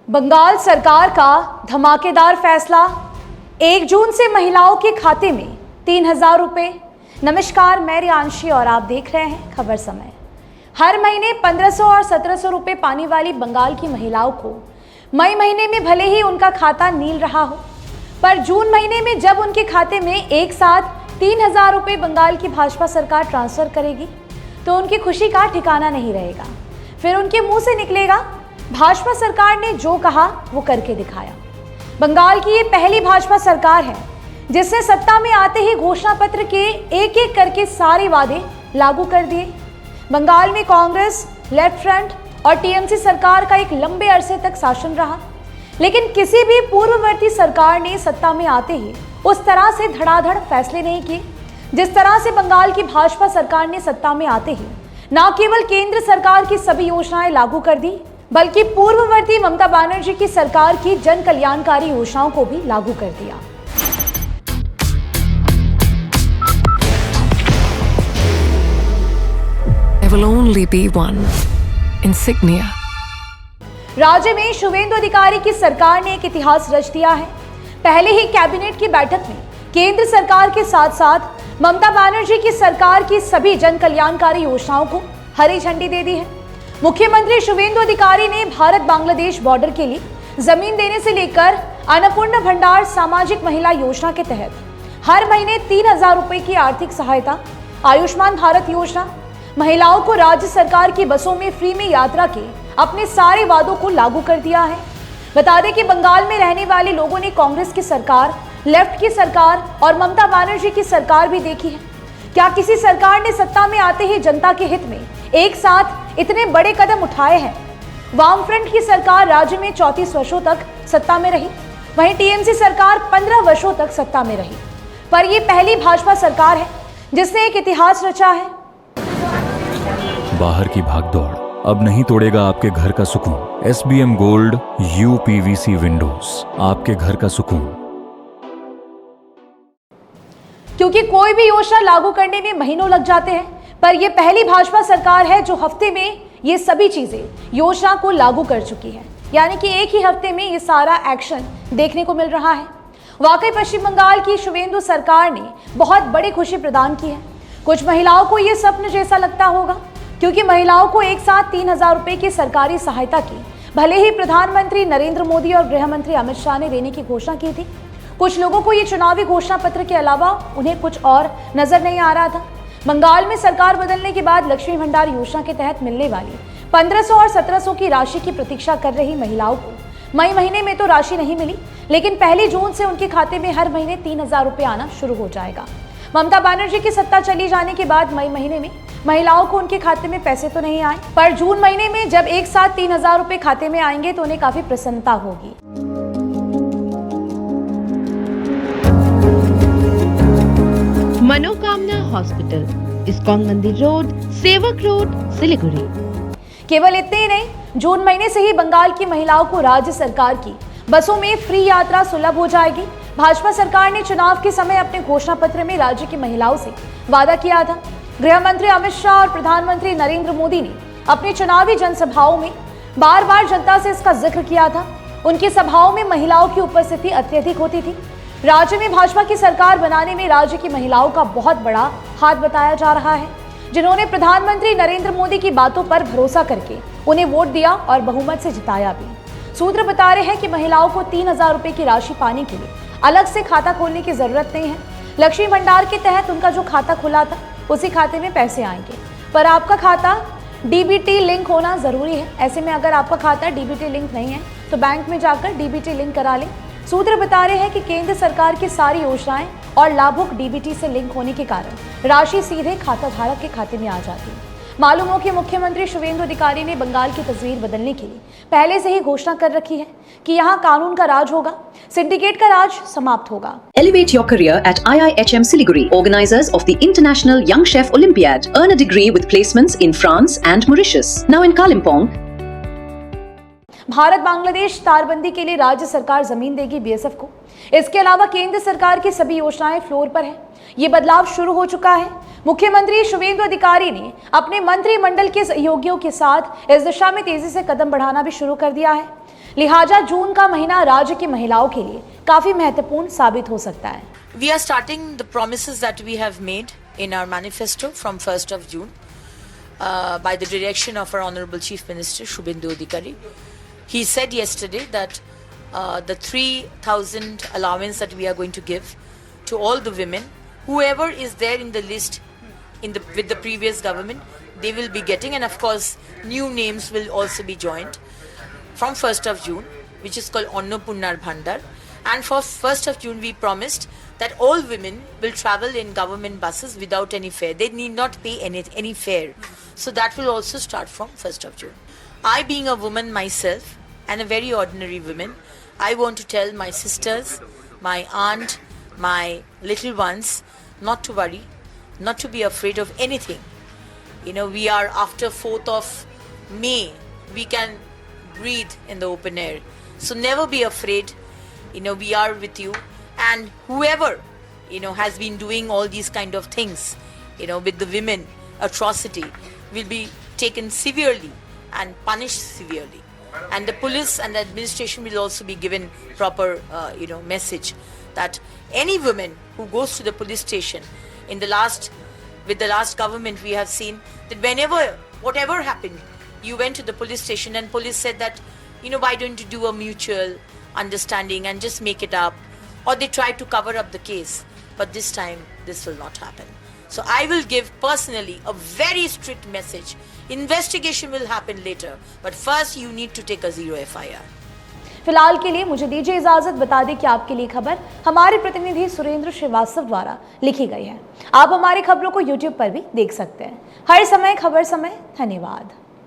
बंगाल सरकार का धमाकेदार फैसला, 1 जून से महिलाओं के खाते में 3,000 रुपये। नमस्कार, मैं रियांशी और आप देख रहे हैं खबर समय। हर महीने 1,500 और 1,700 रुपये पाने वाली बंगाल की महिलाओं को मई महीने में भले ही उनका खाता नील रहा हो, पर जून महीने में जब उनके खाते में एक साथ 3,000 रुपये बंगाल की भाजपा सरकार ट्रांसफर करेगी तो उनकी खुशी का ठिकाना नहीं रहेगा। फिर उनके मुंह से निकलेगा, भाजपा सरकार ने जो कहा वो करके दिखाया। बंगाल की ये पहली भाजपा सरकार है जिसने सत्ता में आते ही घोषणा पत्र के एक एक करके सारे वादे लागू कर दिए। बंगाल में कांग्रेस, लेफ्ट फ्रंट और टीएमसी सरकार का एक लंबे अरसे तक शासन रहा, लेकिन किसी भी पूर्ववर्ती सरकार ने सत्ता में आते ही उस तरह से धड़ाधड़ फैसले नहीं किए जिस तरह से बंगाल की भाजपा सरकार ने सत्ता में आते ही न केवल केंद्र सरकार की सभी योजनाएं लागू कर दी, बल्कि पूर्ववर्ती ममता बनर्जी की सरकार की जन कल्याणकारी योजनाओं को भी लागू कर दिया। There will only be one insignia. राज्य में शुवेंदु अधिकारी की सरकार ने एक इतिहास रच दिया है। पहले ही कैबिनेट की बैठक में केंद्र सरकार के साथ साथ ममता बनर्जी की सरकार की सभी जन कल्याणकारी योजनाओं को हरी झंडी दे दी है। मुख्यमंत्री शुवेंदु अधिकारी ने भारत बांग्लादेश बॉर्डर के लिए जमीन देने से लेकर अन्नपूर्णा भंडार सामाजिक महिला योजना के तहत हर महीने 3,000 रुपए की आर्थिक सहायता, आयुष्मान भारत योजना, महिलाओं को राज्य सरकार की बसों में फ्री में यात्रा के अपने सारे वादों को लागू कर दिया है। बता दें कि बंगाल में रहने वाले लोगों ने कांग्रेस की सरकार, लेफ्ट की सरकार और ममता बनर्जी की सरकार भी देखी है। क्या किसी सरकार ने सत्ता में आते ही जनता के हित में एक साथ इतने बड़े कदम उठाए हैं? वामफ्रंट की सरकार राज्य में 34 वर्षों तक सत्ता में रही, वहीं टीएमसी सरकार 15 वर्षों तक सत्ता में रही, पर यह पहली भाजपा सरकार है जिसने एक इतिहास रचा है। बाहर की भागदौड़ अब नहीं तोड़ेगा आपके घर का सुकून। SBM गोल्ड UPVC विंडोज, आपके घर का सुकून। क्योंकि कोई भी योजना लागू करने में महीनों लग जाते हैं, पर यह पहली भाजपा सरकार है जो हफ्ते में ये सभी चीजें योजना को लागू कर चुकी है। यानी कि एक ही हफ्ते में ये सारा एक्शन देखने को मिल रहा है। वाकई पश्चिम बंगाल की शुवेंदु सरकार ने बहुत बड़ी खुशी प्रदान की है। कुछ महिलाओं को ये स्वप्न जैसा लगता होगा, क्योंकि महिलाओं को एक साथ 3,000 रुपए की सरकारी सहायता की भले ही प्रधानमंत्री नरेंद्र मोदी और गृह मंत्री अमित शाह ने देने की घोषणा की थी, कुछ लोगों को ये चुनावी घोषणा पत्र के अलावा उन्हें कुछ और नजर नहीं आ रहा था। बंगाल में सरकार बदलने के बाद लक्ष्मी भंडार योजना के तहत मिलने वाली 1,500 और 1,700 की राशि की प्रतीक्षा कर रही महिलाओं को मई महीने में तो राशि नहीं मिली, लेकिन 1 जून से उनके खाते में हर महीने 3,000 रुपये आना शुरू हो जाएगा। ममता बनर्जी की सत्ता चली जाने के बाद मई महीने में महिलाओं को उनके खाते में पैसे तो नहीं आए, पर जून महीने में जब एक साथ 3,000 रुपये खाते में आएंगे तो उन्हें काफी प्रसन्नता होगी। मनोकामना हॉस्पिटल, इस्कॉन मंदिर रोड, सेवक रोड, सिलीगुड़ी। केवल इतने ही नहीं, जून महीने से ही बंगाल की महिलाओं को राज्य सरकार की बसों में फ्री यात्रा सुलभ हो जाएगी। भाजपा सरकार ने चुनाव के समय अपने घोषणा पत्र में राज्य की महिलाओं से वादा किया था। गृह मंत्री अमित शाह और प्रधानमंत्री नरेंद्र मोदी ने अपनी चुनावी जनसभाओं में बार बार जनता से इसका जिक्र किया था। उनकी सभाओं में महिलाओं की उपस्थिति अत्यधिक होती थी। राज्य में भाजपा की सरकार बनाने में राज्य की महिलाओं का बहुत बड़ा हाथ बताया जा रहा है, जिन्होंने प्रधानमंत्री नरेंद्र मोदी की बातों पर भरोसा करके उन्हें वोट दिया और बहुमत से जिताया भी। सूत्र बता रहे हैं कि महिलाओं को 3,000 रुपए की राशि पाने के लिए अलग से खाता खोलने की जरूरत नहीं है। लक्ष्मी भंडार के तहत उनका जो खाता खुला था उसी खाते में पैसे आएंगे, पर आपका खाता DBT लिंक होना जरूरी है। ऐसे में अगर आपका खाता DBT लिंक नहीं है तो बैंक में जाकर DBT लिंक करा लें। सूत्र बता रहे हैं कि केंद्र सरकार की सारी योजनाएं और लाभुक DBT से लिंक होने के कारण राशि सीधे खाता धारक के खाते में आ जाती है। मालूम हो कि मुख्यमंत्री शुवेंदु अधिकारी ने बंगाल की तस्वीर बदलने के लिए पहले से ही घोषणा कर रखी है कि यहाँ कानून का राज होगा, सिंडिकेट का राज समाप्त होगा। Elevate your career at IIHM Siliguri, organizers of the International Young Chef Olympiad. Earn a degree with placements in France and Mauritius. Now in Kalimpong. Bharat Bangladesh तारबंदी के लिए राज्य सरकार जमीन देगी BSF को। इसके अलावा केंद्र सरकार की सभी योजनाएं फ्लोर पर है। ये बदलाव शुरू हो चुका है। मुख्यमंत्री शुवेंदु अधिकारी ने अपने मंत्रिमंडल के सहयोगियों के साथ इस दिशा में तेजी से कदम बढ़ाना भी शुरू कर दिया है। लिहाजा जून का महीना राज्य की महिलाओं के लिए काफी महत्वपूर्ण साबित हो सकता है। We are starting the promises that we have made in our manifesto from 1st of June by the direction of our Honorable Chief Minister Shubhendu Adhikari. He said yesterday that the 3,000 allowance that we are going to give to all the women, whoever is there in the list with the previous government, they will be getting, and of course new names will also be joined from 1st of June, which is called Annapurnar Bhandar. And for 1st of June, we promised that all women will travel in government buses without any fare. They need not pay any fare. So that will also start from 1st of June. I, being a woman myself and a very ordinary woman, I want to tell my sisters, my aunt, my little ones, not to worry, not to be afraid of anything. You know, we are after 4th of May, we can breathe in the open air. So never be afraid. You know, we are with you, and whoever, you know, has been doing all these kind of things, you know, with the women atrocity will be taken severely and punished severely. And the police and the administration will also be given proper, message that any woman who goes to the police station with the last government, we have seen that whatever happened, you went to the police station and police said that, you know, why don't you do a mutual understanding and just make it up, or they try to cover up the case. But this time this will not happen. So I will give personally a very strict message. Investigation will happen later, but first you need to take a zero FIR. फिलहाल के लिए मुझे दीजिए इजाजत। बता दें कि आपके लिए खबर हमारे प्रतिनिधि सुरेंद्र श्रीवास्तव द्वारा लिखी गई है। आप हमारी खबरों को YouTube पर भी देख सकते हैं। हर समय खबर समय। धन्यवाद।